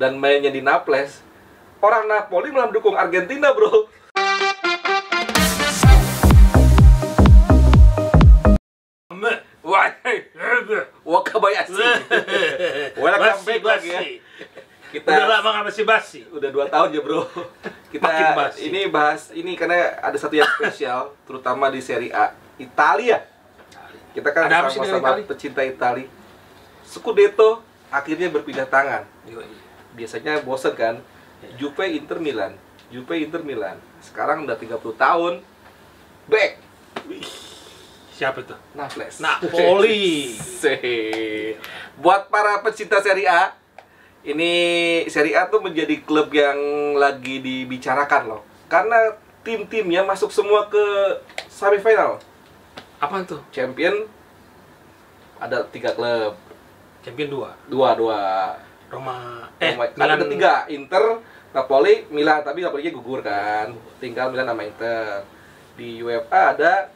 dan mainnya di Naples, orang Napoli malah mendukung Argentina, bro. Wakabayashi. Welcome back lagi ya. Kita udah lama nggak basi-basi. Udah 2 tahun ya, bro. Kita ini bahas ini karena ada satu yang spesial, terutama di Serie A Italia. Kita kan sama-sama pecinta Italia. Scudetto akhirnya berpindah tangan. Biasanya bosan kan? Juve Inter Milan. Sekarang udah 30 tahun. Back. Siapa itu? Napoli. Buat para pecinta Serie A, ini Serie A tuh menjadi klub yang lagi dibicarakan loh. Karena tim-timnya masuk semua ke semifinal. Apaan tuh? Champion ada 3 klub. Champion 2. Roma. Milan. Ada 3, Inter, Napoli, Milan. Tapi Napolinya gugur kan. Tinggal Milan sama Inter. Di UEFA ada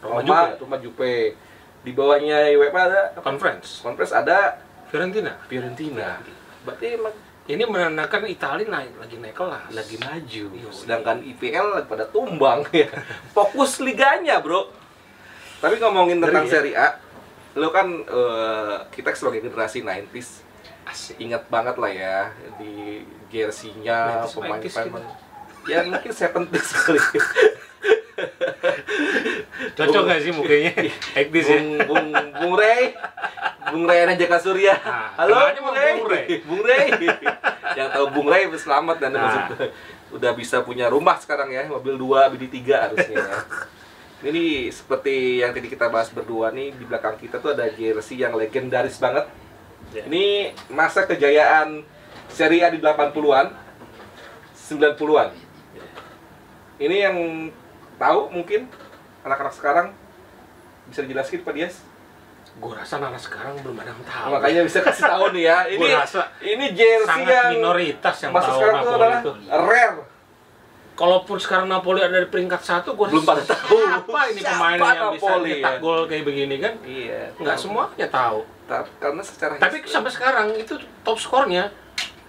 Roma, Juve. Di bawahnya UEFA ada Conference ada Fiorentina. Berarti emang ini menandakan Italia lagi naik kelas, lagi maju. Sedangkan IPL lagi pada tumbang ya. Fokus liganya, bro. Tapi ngomongin tentang Serie A, lo kan kita sebagai generasi 90s ingat banget lah ya di jersey-nya pemain-pemain. Ya mungkin 70s kali. Cocok nggak sih mukanya? Ektis ya? Bung Ray Jaka Surya. Halo Bung Ray. Yang tahu Bung Ray selamat dan udah bisa punya rumah sekarang ya, mobil 2, bini 3 harusnya ya. Ini seperti yang tadi kita bahas berdua nih, di belakang kita tuh ada jersey yang legendaris banget. Ini masa kejayaan Serie A di 80-an, 90-an. Ini yang tahu mungkin anak-anak sekarang bisa dijelaskan Pak Dias? Gue rasa anak sekarang belum ada yang tahu. Makanya bisa kasih tahu nih ya. Ini jersey yang minoritas yang masa tahu sekarang Napoli itu rare. Kalaupun sekarang Napoli ada di peringkat 1, gue belum pada tahu. Siapa ini pemain yang bisa nyetak gol kayak begini kan? Iya. Nggak semuanya tahu. Karena secara tapi sampai sekarang itu top skornya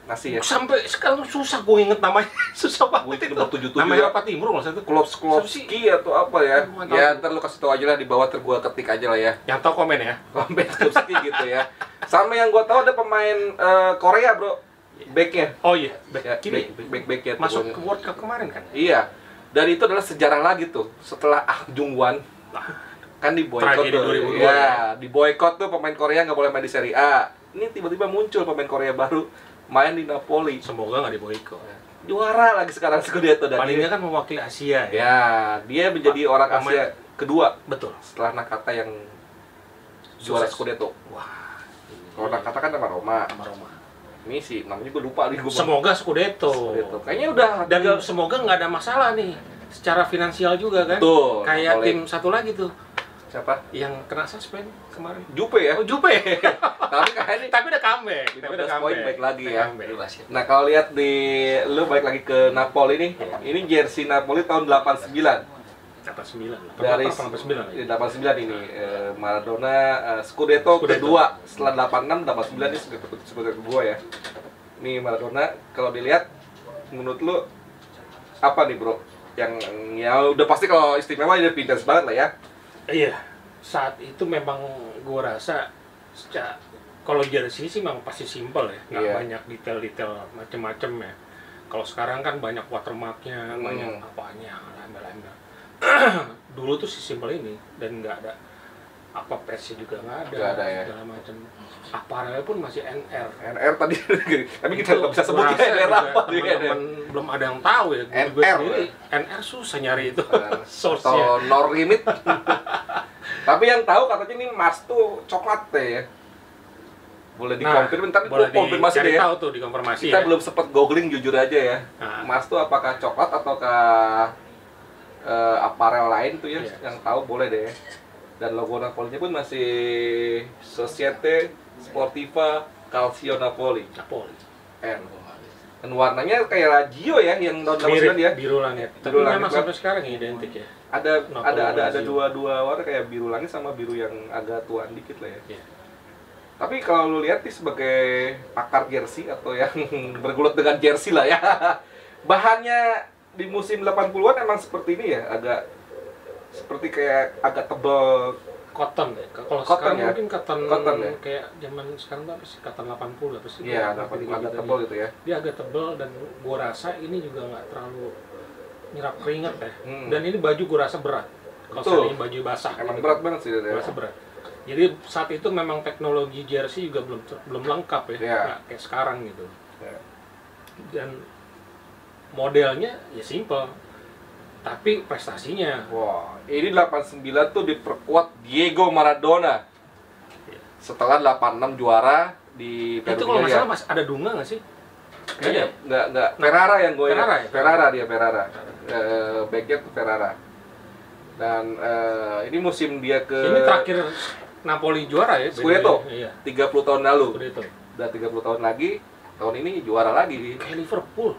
masih ya. Sampai sekarang susah gue inget namanya. Susah banget itu. Namanya apa Timur nggak satu? Klopski atau apa ya? Ya ntar lu kasih tau aja lah di bawah, gua ketik aja lah ya. Yang tau komen ya. Komen Klopski gitu ya. Sama yang gua tahu ada pemain Korea, bro. Backnya. Oh iya. Backnya masuk ke World Cup kemarin kan? Iya. Dan itu adalah sejarah lagi tuh. Setelah Ah Jung-won kan diboykot tuh. Ya, diboykot tuh pemain Korea nggak boleh main di Serie A. Ini tiba-tiba muncul pemain Korea baru main di Napoli. Semoga nggak diboykot. Juara lagi sekarang Scudetto. Palingnya kan mewakili Asia ya. Ya, dia menjadi orang Asia kedua. Betul. Setelah Nakata yang juara Scudetto. Wah. Kalau Nakata kan sama Roma. Ini sih namanya gue lupa nih. Semoga Scudetto. Kayaknya udah. Dan semoga nggak ada masalah nih. Secara finansial juga kan. Betul. Kayak tim satu lagi tuh. Siapa? Yang kena suspend kemarin. Juve ya? Oh, Juve. Tapi udah comeback. Baik lagi ya. Nah, kalau lihat lu balik lagi ke Napoli nih. Ini jersey Napoli tahun 89. 89. Dari 89 ini Maradona Scudetto kedua setelah 86 89 ini Scudetto kedua ya. Ini Maradona kalau dilihat menurut lu apa nih, bro? Yang ya udah pasti kalau istimewa udah vintage banget lah ya. Iya, saat itu memang gue rasa kalau jersey sih memang pasti simpel ya, nggak banyak detail-detail macem-macem ya. Kalau sekarang kan banyak watermarknya, banyak apanya, lambel-lambel. Dulu tuh simpel ini dan nggak ada apa patch juga nggak ada ya. Segala macam. Aparelnya pun masih NR tadi, tapi kita nggak bisa sebut NR apa tuh ya. Belum ada yang tahu ya. NR susah nyari itu. Atau no limit. Tapi yang tahu katanya ini Mars tuh coklat deh ya. Boleh dikonfirmasi, tapi boleh konfirmasi deh ya. Tahu tuh dikonfirmasi. Kita belum sempat googling jujur aja ya. Mars tuh apakah coklat ataukah aparel lain tuh ya? Yang tahu boleh deh. Dan logo Napolinya pun masih Societe Sportiva Calcio Napoli. Dan warnanya kayak Lazio ya, yang tahun 89 ya. Biru langit. Tapi memang sampai sekarang identik ya. Ada 2 warna kayak biru langit sama biru yang agak tuaan dikit lah ya. Tapi kalau lu lihat nih sebagai pakar jersey atau yang bergulat dengan jersey lah ya, bahannya di musim 80-an emang seperti ini ya, agak seperti kayak agak tebel. Cotton ya. Kalau Cotton sekarang ya? mungkin cotton Ya? kayak zaman sekarang apa sih? Cotton 80 apa sih? Iya, agak tebel gitu ya. Dia agak tebel dan gua rasa ini juga nggak terlalu nyerap keringat ya. Dan ini baju gua rasa berat. Kalau seandainya baju basah. Emang berat banget sih dia. Rasa berat. Jadi saat itu memang teknologi jersey juga belum lengkap ya, nggak kayak sekarang gitu. Dan modelnya ya simple, tapi prestasinya. Wah, ini 89 tuh diperkuat Diego Maradona. Setelah 86 juara di Itu kalau nggak salah ada Dunga nggak sih? Kayaknya nggak. Ferrara yang gue Ferrara ya? Ferrara. Backnya tuh Ferrara. Dan ini musim dia ke... Ini terakhir Napoli juara ya? Scudetto, iya. 30 tahun lalu. Scudetto. Udah 30 tahun lagi, tahun ini juara lagi. Kayak Liverpool.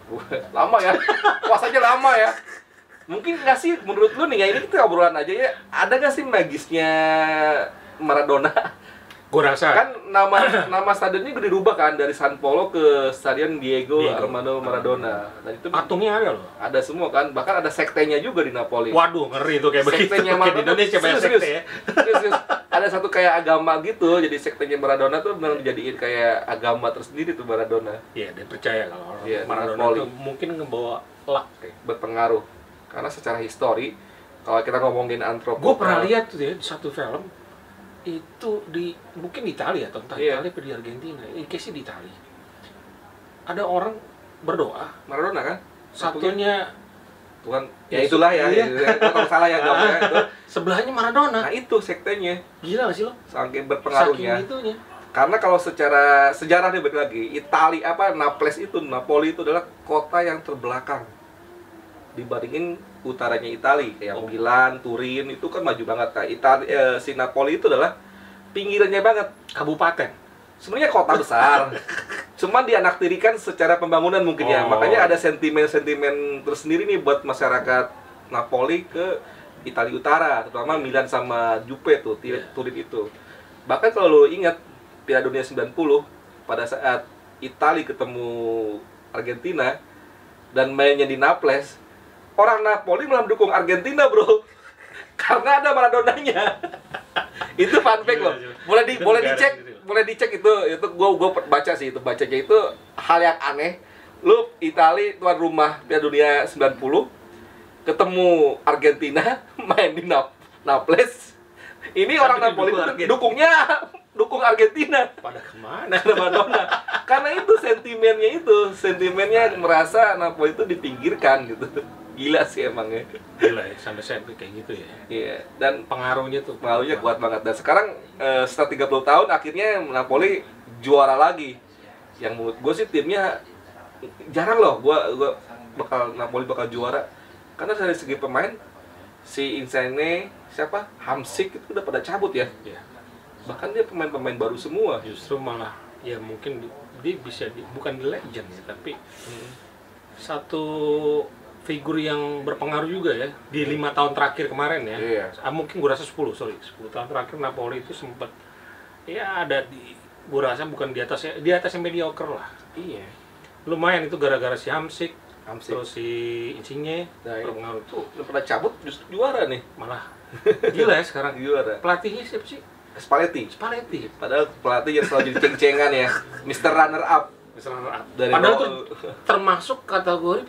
Lama ya, puasanya lama ya. Mungkin nggak sih menurut lu nih, ya ini kita obrolan aja ya, ada nggak sih magisnya Maradona? Gue rasa Kan nama stadionnya udah dirubah kan dari San Polo ke Stadion Diego Armando Maradona. Dan itu patungnya ada loh. ada semua kan, bahkan ada sektenya juga di Napoli. Waduh, ngeri tuh kayak begitu. Sektenya Kayak di Indonesia banyak sekte ya. Serius. Ada satu kayak agama gitu, jadi sektenya Maradona tuh benar dijadiin kayak agama tersendiri tuh Maradona. Iya, dia percaya kalau Maradona Napoli tuh mungkin ngebawa luck kayak. Berpengaruh. Karena secara histori, kalau kita ngomongin antropologi, Gue pernah lihat tuh ya di satu film itu mungkin di Italia atau entah Italia atau di Argentina, kayak sih di Italia. Ada orang berdoa, Maradona kan? satunya Tuhan, ya itulah ya, kalau salah ya gambarnya itu. Sebelahnya Maradona. Nah itu sektenya. Gila gak sih lo? Saking berpengaruhnya. Saking itunya. Karena kalau secara sejarah nih balik lagi, Napoli itu adalah kota yang terbelakang dibandingin utaranya Italia, kayak Milan, Turin itu kan maju banget. Nah, si Napoli itu adalah pinggirannya banget, Kabupaten. sebenarnya kota besar, cuman dianaktirikan secara pembangunan mungkin ya. Makanya ada sentimen tersendiri nih buat masyarakat Napoli ke Italia Utara, terutama Milan sama Juve tuh, Turin itu. Bahkan kalau lo ingat Piala Dunia 90 pada saat Italia ketemu Argentina dan mainnya di Naples, orang Napoli malah mendukung Argentina, bro. Karena ada Maradonanya. Itu fun fact loh. Boleh dicek itu gua baca sih, itu bacanya itu hal yang aneh. Lu Italia tuan rumah Piala Dunia 90 ketemu Argentina main di Naples. Ini orang Napoli dukung Argentina. Pada kemana? Maradona. Karena itu sentimennya merasa Napoli itu dipinggirkan gitu. Gila sih emangnya. Gila ya, sampai kayak gitu ya. Iya, dan pengaruhnya kuat banget. Dan sekarang setelah 30 tahun akhirnya Napoli juara lagi. Yang menurut gue sih timnya jarang loh Napoli bakal juara. Karena dari segi pemain si Insigne, Hamsik itu udah pada cabut ya. Iya. Bahkan dia pemain-pemain baru semua. Justru malah ya mungkin dia bisa bukan the legend ya, tapi satu figur yang berpengaruh juga ya di 5 tahun terakhir kemarin ya. Iya. Mungkin gue rasa 10 tahun terakhir Napoli itu sempat ya ada gue rasa bukan di atas yang mediocre lah. Iya. Lumayan itu gara-gara si Hamsik. Terus si Insigne berpengaruh tuh udah pada cabut justru juara nih. Malah gila ya sekarang. Juara. Pelatihnya siapa sih? Spalletti. Padahal pelatih yang selalu jadi ceng-cengan ya. Mr. Runner Up. Padahal tuh termasuk kategori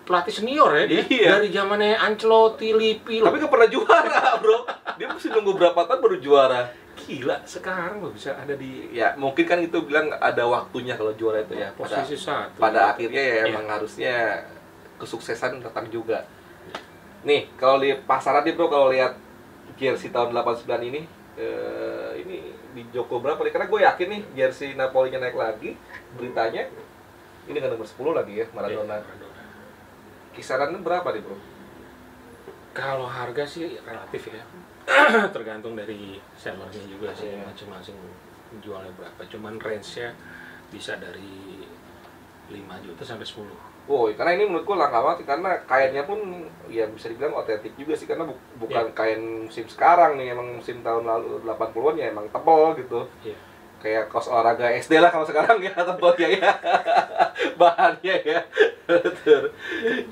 pelatih senior ya dia. Iya. Dari zamannya Ancelotti, Lippi. Tapi gak pernah juara, bro. Dia mesti nunggu berapa tahun baru juara. Gila, sekarang lo bisa ada di... Ya, mungkin kan itu bilang ada waktunya kalau juara itu ya. Posisi satu. Pada akhirnya ya emang harusnya kesuksesan datang juga. Nih, kalau di pasaran nih bro, kalau lihat jersey tahun 89 ini di Joko berapa nih? Karena gue yakin nih jersey Napoli-nya naik lagi beritanya. Ini kan nomor 10 lagi ya, Maradona. Kisarannya berapa nih bro? Kalau harga sih relatif ya. Tergantung dari sellernya juga sih, masing-masing jualnya berapa. Cuman range-nya bisa dari 5 juta sampai 10. Oh, karena ini menurutku langka banget karena kainnya pun ya bisa dibilang otentik juga sih, karena bukan kain musim sekarang nih, emang musim tahun lalu 80-an ya emang tebal gitu. kayak kaos olahraga SD lah kalau sekarang ya, tebelnya ya. Bahannya ya.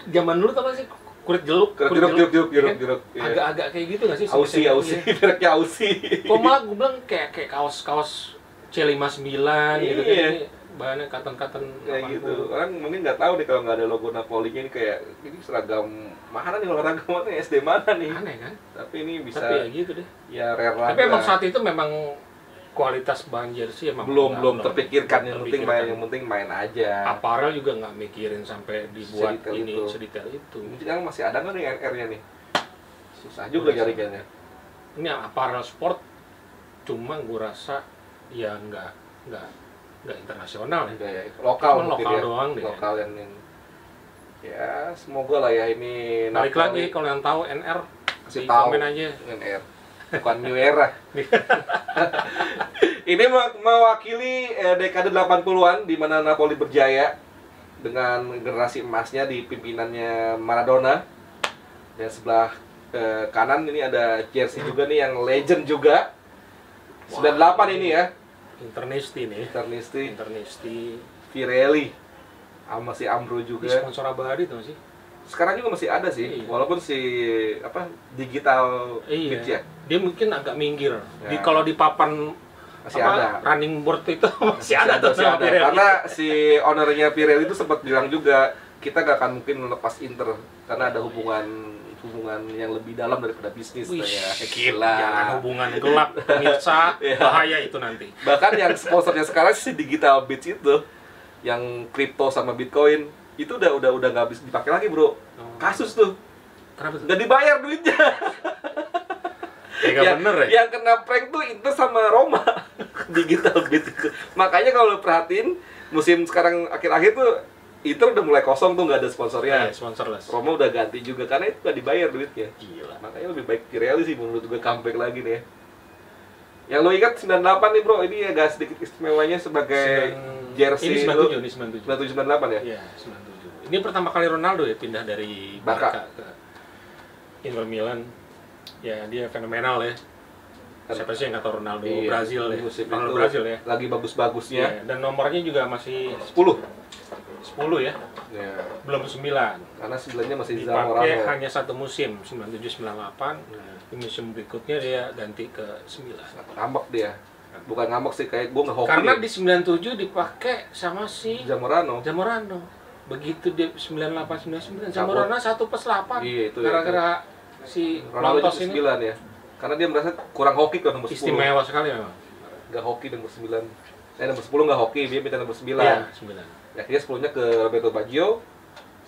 Zaman dulu apa sih? Kulit jeruk, Jeruk. Agak-agak kayak gitu nggak sih? Aussie, mereknya Aussie. Kok malah gue bilang kayak kaos C59 gitu kan, ini bahannya cotton kayak gitu. Orang mungkin nggak tahu deh kalau nggak ada logo Napoli-nya, ini kayak ini seragam mana nih, olahraga mana, SD mana nih? Aneh kan? Tapi ini bisa. Tapi ya gitu deh. Ya rela. Tapi emang saat itu memang kualitas bahan jersey emang belum terpikirkan, yang penting main aja. Apparel juga nggak mikirin sampai dibuat sedetail itu. Ini sekarang masih ada nggak nih NR-nya nih? Susah juga nyarinya. Ini apparel sport, cuma gue rasa ya nggak internasional ya. Lokal doang deh. Lokal yang ya semoga lah ya ini. Balik lagi kalau yang tahu NR kasih tahu, komen aja. NR bukan New Era. Ini mewakili dekade 80-an di mana Napoli berjaya dengan generasi emasnya di pimpinannya Maradona. Dan sebelah kanan ini ada jersey juga nih yang legend juga. 98 ini ya. Internisti. Pirelli. Sama si Ambro juga. Ini sponsor abadi tuh sih. Sekarang juga masih ada sih, walaupun si digital Beach ya. Dia mungkin agak minggir. Ya. Kalau di papan masih ada running board itu masih ada. Karena si ownernya Pirelli itu sempat bilang juga, kita gak akan mungkin melepas Inter karena ada hubungan yang lebih dalam daripada bisnis. Gila. Jangan hubungan gelap, pemirsa. Bahaya itu nanti. Bahkan yang sponsornya sekarang si digital Beach itu, yang kripto sama Bitcoin, itu udah nggak bisa dipakai lagi, bro. Kasus tuh. Kenapa tuh? Nggak dibayar duitnya. Bener ya? Yang kena prank tuh Inter sama Roma. Digital Beat itu. Makanya kalau lo perhatiin musim sekarang akhir-akhir tuh Inter udah mulai kosong tuh, nggak ada sponsornya. Sponsorless. Roma udah ganti juga karena itu nggak dibayar duitnya. Gila. Makanya lebih baik Pirelli sih menurut gue comeback lagi nih ya. Yang lo ingat 98 nih, bro, ini agak sedikit istimewanya sebagai jersey. Ini 97. 98 ya? Iya, 97. Ini pertama kali Ronaldo ya pindah dari Barca ke Inter Milan. Ya, dia fenomenal ya. Siapa sih yang nggak tahu Ronaldo Brazil ya? Ronaldo Brazil ya. Lagi bagus-bagusnya. Ya, dan nomornya juga masih 10 ya. Belum 9. Karena 9-nya masih Zamorano. Dipakai hanya satu musim, 97-98. Di musim berikutnya dia ganti ke 9. Ngambek dia. Bukan ngambek sih, kayak gue ngehoki. Karena di 97 dipakai sama si Zamorano. Begitu dia 98-99 Zamorano 1+8. Iya, itu gara-gara si Ronaldo Lontos ini 9 ya. Karena dia merasa kurang hoki ke nomor 10. Istimewa sekali memang. Gak hoki nomor 9. Nomor 10 gak hoki, dia minta nomor 9. Iya, 9. Ya, dia 10-nya ke Roberto Baggio.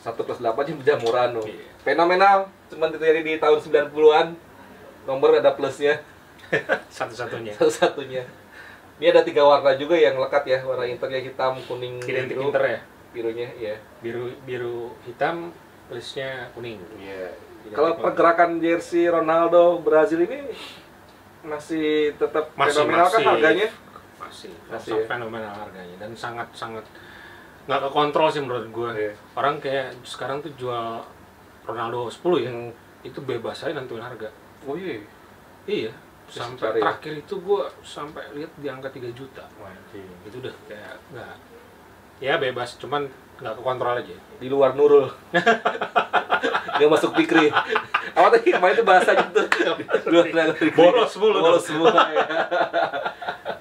1+8-nya Zamorano. Iya. Fenomenal. Cuman terjadi di tahun 90-an. Nomor ada plusnya. Satu-satunya. Ini ada 3 warna juga yang lekat ya. Warna Internya hitam, kuning, identik biru. Inter ya? Birunya, iya. Biru hitam, plusnya kuning. Iya. Kalau pergerakan jersey Ronaldo Brazil ini masih tetap fenomenal kan harganya? Masih ya? Fenomenal harganya. Dan sangat nggak kekontrol sih menurut gue. Iya. Orang kayak sekarang tuh jual Ronaldo 10 ya, itu bebas aja nentuin harga. Oh iya? Iya. Sampai terakhir itu gue sampai lihat di angka 3 juta. Itu udah kayak nggak, ya bebas, cuman nggak kekontrol aja. Di luar Nurul. Nggak masuk Fikri. Apa tadi kemarin itu bahasanya tuh? Bolos semua ya.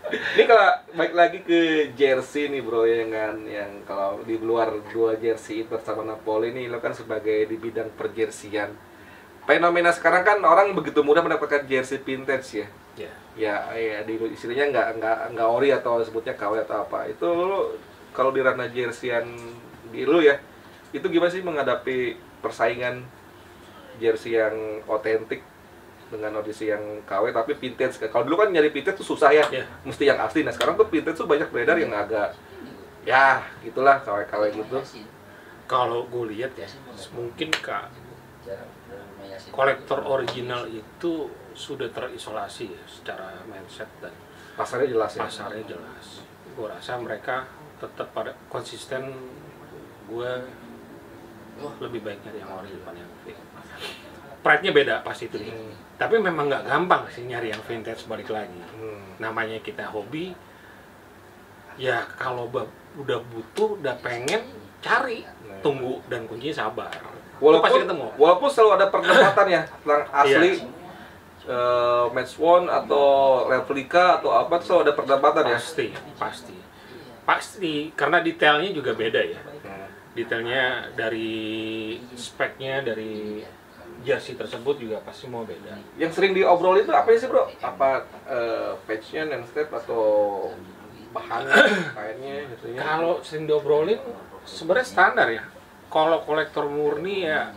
Ini kalau baik lagi ke jersey nih, bro, ya kan, yang kalau di luar 2 jersey Inter sama Napoli nih, lo kan sebagai di bidang perjersian. Fenomena sekarang kan orang begitu mudah mendapatkan jersey vintage ya. Ya di istilahnya nggak ori atau sebutnya KW atau apa. Itu lo kalau di ranah jerseyan di lu ya, itu gimana sih menghadapi persaingan jersey yang otentik dengan audisi yang KW tapi vintage? Kalau dulu kan nyari vintage tuh susah ya, mesti yang asli. Nah sekarang tuh vintage tuh banyak beredar yang agak ya gitulah, KW gitu. Kalau gue lihat ya, mungkin kolektor original itu sudah terisolasi ya secara mindset dan pasarnya jelas ya. Pasarnya jelas. Gue rasa mereka tetap pada konsisten. Gue lebih baik nyari yang ori daripada yang fake. Pride-nya beda pasti itu nih. Tapi memang nggak gampang sih nyari yang vintage balik lagi. Namanya kita hobi, Ya kalau udah butuh, udah pengen, cari, tunggu, dan kuncinya sabar. Pasti ketemu. Walaupun selalu ada perdebatan ya tentang asli, match won atau replika atau apa, selalu ada perdebatan ya. Pasti, karena detailnya juga beda ya. Detailnya dari speknya, dari jersey tersebut juga pasti mau beda. Yang sering diobrolin itu apa sih bro? Apa patchnya, name step atau bahannya, kainnya, gitu ya? Kalau sering diobrolin sebenarnya standar ya. Kalau kolektor murni ya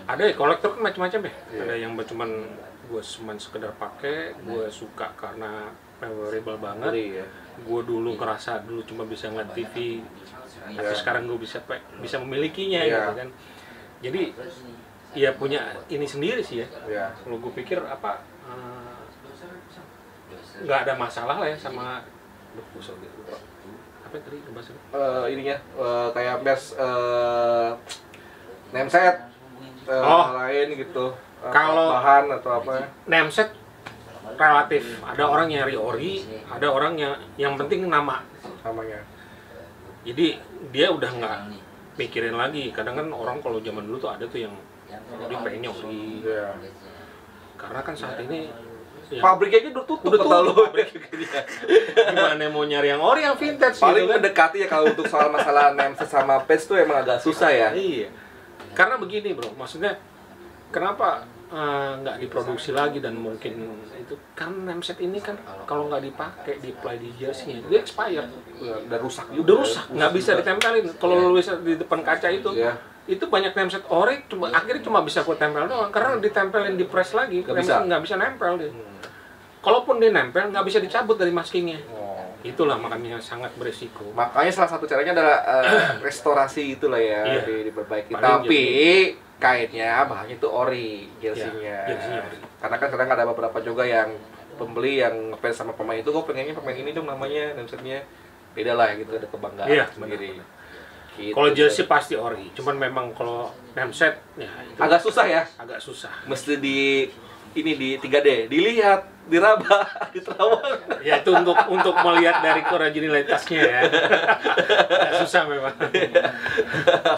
ada ya, kolektor kan macam-macam ya. Ada yang cuman gue sekedar pakai, gue suka karena memorable banget. Gue dulu ngerasa cuma bisa ngeliat TV, tapi sekarang gue bisa memilikinya gitu kan. Jadi ya punya ini sendiri sih ya. Kalau gue pikir nggak ada masalah lah ya sama apa tadi bahasa ininya kayak mes name set lain gitu. Kalau bahan atau apa? Name set relatif. Ada orang nyari ori, ada orang yang penting namanya. Jadi dia udah nggak mikirin lagi. Kadang kan orang kalau zaman dulu tuh ada tuh yang dia pengennya ori. Karena kan saat ini pabriknya aja udah tutup. Gimana mau nyari yang ori, yang vintage paling gitu kan? mendekati ya kalau untuk soal masalah name set sama patch tuh emang agak susah ya. Iya. Karena begini bro, maksudnya kenapa nggak diproduksi lagi, dan mungkin itu kan name set ini kan kalau nggak dipakai di play di jersey-nya dia expired. Udah rusak juga. Nggak bisa ditempelin. Kalau lu bisa di depan kaca itu banyak name set ori, akhirnya cuma bisa gue tempel doang karena ditempelin di press lagi, nggak bisa nempel dia. Kalaupun dia nempel, nggak bisa dicabut dari maskingnya. Itulah makanya sangat beresiko. Makanya salah satu caranya adalah restorasi itulah ya, diperbaiki. Paling tapi kainnya bahannya itu ori, jersinya. Karena kan kadang ada beberapa juga yang pembeli yang ngefans sama pemain itu, kok pengennya pemain ini dong namanya, namanya beda lah gitu, ada kebanggaan sendiri. Gitu. Kalau jersey pasti ori, cuman memang kalau name set ya agak susah ya. Agak susah. Mesti di 3D, dilihat, diraba, diterawang. Ya itu untuk melihat dari originalitasnya ya. Susah memang.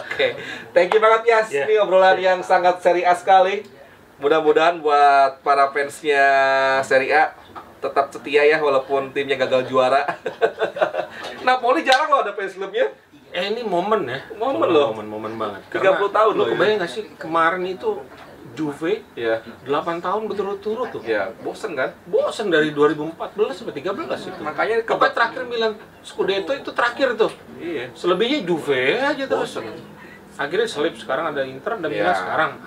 Oke. Thank you banget Yas. Ini obrolan yang sangat Serie A sekali. Mudah-mudahan buat para fansnya Serie A tetap setia ya walaupun timnya gagal juara. Napoli jarang loh ada fans klubnya. Ini momen ya. Momen banget. 30 tahun loh. Kebayang nggak sih kemarin itu Juve 8 tahun berturut-turut tuh. Ya, bosen kan? Bosen dari 2014 sampai 13 itu. Makanya terakhir Milan Scudetto itu terakhir tuh. Iya. Selebihnya Juve aja terus. Bosen. Akhirnya selip sekarang ada Inter dan Milan sekarang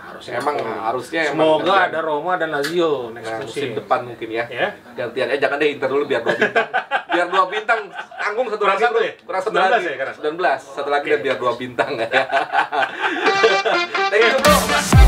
harusnya semoga ada Roma dan Lazio musim depan mungkin ya. Gantian jangan deh Inter dulu biar 2 bintang. Biar 2 bintang tanggung satu lagi bro. Kurang 1 lagi. 19. Satu lagi biar 2 bintang ya. Thank you bro.